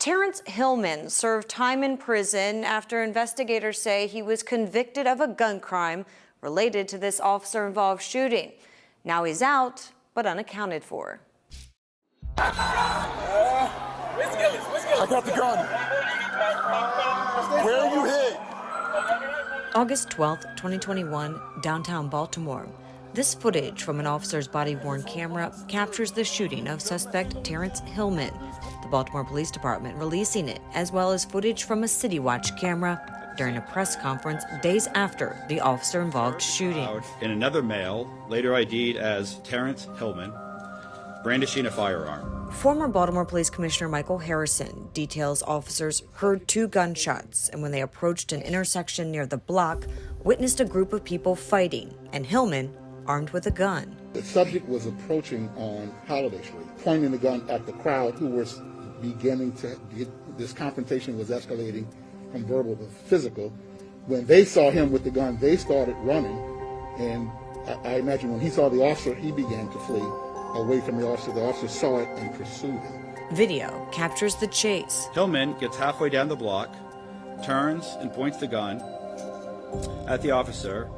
Terrence Hillman served time in prison after investigators say he was convicted of a gun crime related to this officer-involved shooting. Now he's out, but unaccounted for. I got the gun. Where are you hit? August 12, 2021, downtown Baltimore. This footage from an officer's body-worn camera captures the shooting of suspect Terrence Hillman. The Baltimore Police Department releasing it, as well as footage from a City Watch camera during a press conference days after the officer-involved shooting. In another male, later ID'd as Terrence Hillman, brandishing a firearm. Former Baltimore Police Commissioner Michael Harrison details officers heard 2 gunshots and when they approached an intersection near the block, witnessed a group of people fighting and Hillman armed with a gun. The subject was approaching on Holiday Street, pointing the gun at the crowd who was beginning to get, this confrontation was escalating from verbal to physical. When they saw him with the gun, they started running, and I imagine when he saw the officer, he began to flee away from the officer. The officer saw it and pursued him. Video captures the chase. Hillman gets halfway down the block, turns and points the gun at the officer.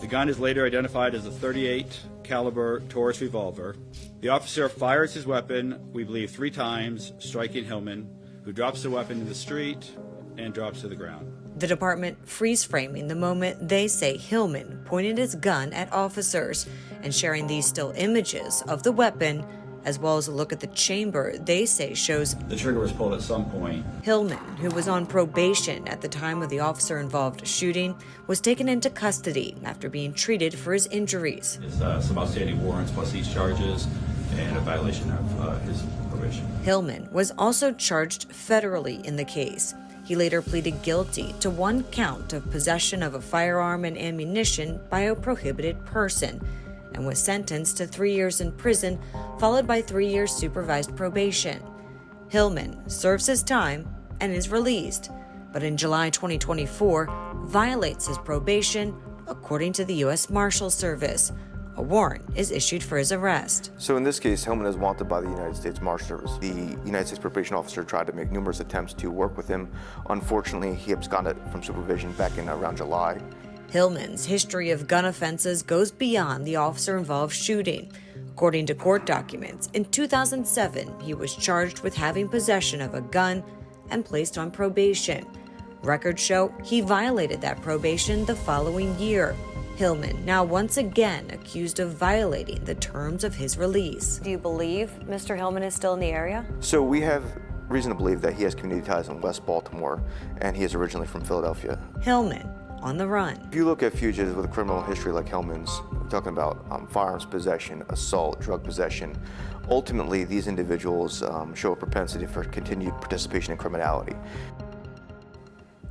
The gun is later identified as a .38 caliber Taurus revolver. The officer fires his weapon, we believe 3 times, striking Hillman, who drops the weapon in the street and drops to the ground. The department freeze-framing the moment they say Hillman pointed his gun at officers and sharing these still images of the weapon, as well as a look at the chamber they say shows The trigger was pulled at some point. Hillman, who was on probation at the time of the officer-involved shooting, was taken into custody after being treated for his injuries. It's some outstanding warrants plus these charges and a violation of his probation. Hillman was also charged federally in the case. He later pleaded guilty to 1 count of possession of a firearm and ammunition by a prohibited person and was sentenced to 3 years in prison, followed by 3 years supervised probation. Hillman serves his time and is released, but in July 2024 violates his probation, according to the U.S. Marshals Service. A warrant is issued for his arrest. So in this case, Hillman is wanted by the United States Marshals Service. The United States probation officer tried to make numerous attempts to work with him. Unfortunately, he absconded from supervision back in around July. Hillman's history of gun offenses goes beyond the officer-involved shooting. According to court documents, in 2007, he was charged with having possession of a gun and placed on probation. Records show he violated that probation the following year. Hillman now once again accused of violating the terms of his release. Do you believe Mr. Hillman is still in the area? So we have reason to believe that he has community ties in West Baltimore, and he is originally from Philadelphia. Hillman on the run. If you look at fugitives with a criminal history like Hillman's, we're talking about firearms possession, assault, drug possession. Ultimately, these individuals show a propensity for continued participation in criminality.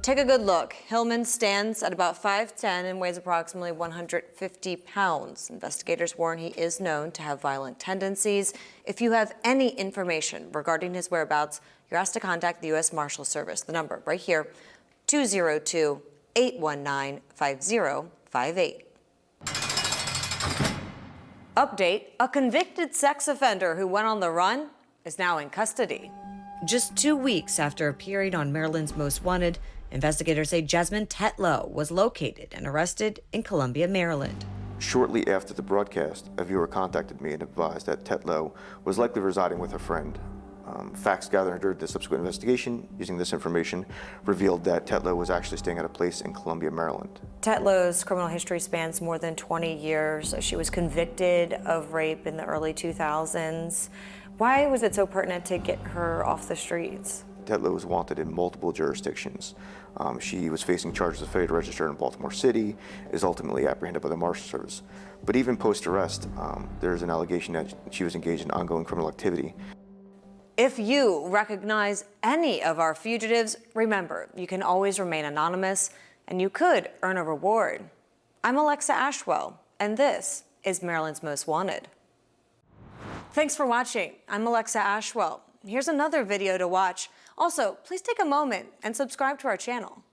Take a good look. Hillman stands at about 5'10" and weighs approximately 150 pounds. Investigators warn he is known to have violent tendencies. If you have any information regarding his whereabouts, you're asked to contact the U.S. Marshals Service. The number right here, 202-819-5058. Update, a convicted sex offender who went on the run is now in custody. Just 2 weeks after appearing on Maryland's Most Wanted, investigators say Jasmine Tetlow was located and arrested in Columbia, Maryland. Shortly after the broadcast, a viewer contacted me and advised that Tetlow was likely residing with a friend. Facts gathered during the subsequent investigation using this information revealed that Tetlow was actually staying at a place in Columbia, Maryland. Tetlow's criminal history spans more than 20 years. She was convicted of rape in the early 2000s. Why was it so pertinent to get her off the streets? Tetlow was wanted in multiple jurisdictions. She was facing charges of failure to register in Baltimore City, is ultimately apprehended by the Marshals Service. But even post-arrest, there's an allegation that she was engaged in ongoing criminal activity. If you recognize any of our fugitives, remember, you can always remain anonymous and you could earn a reward. I'm Alexa Ashwell, and this is Maryland's Most Wanted. Thanks for watching. I'm Alexa Ashwell. Here's another video to watch. Also, please take a moment and subscribe to our channel.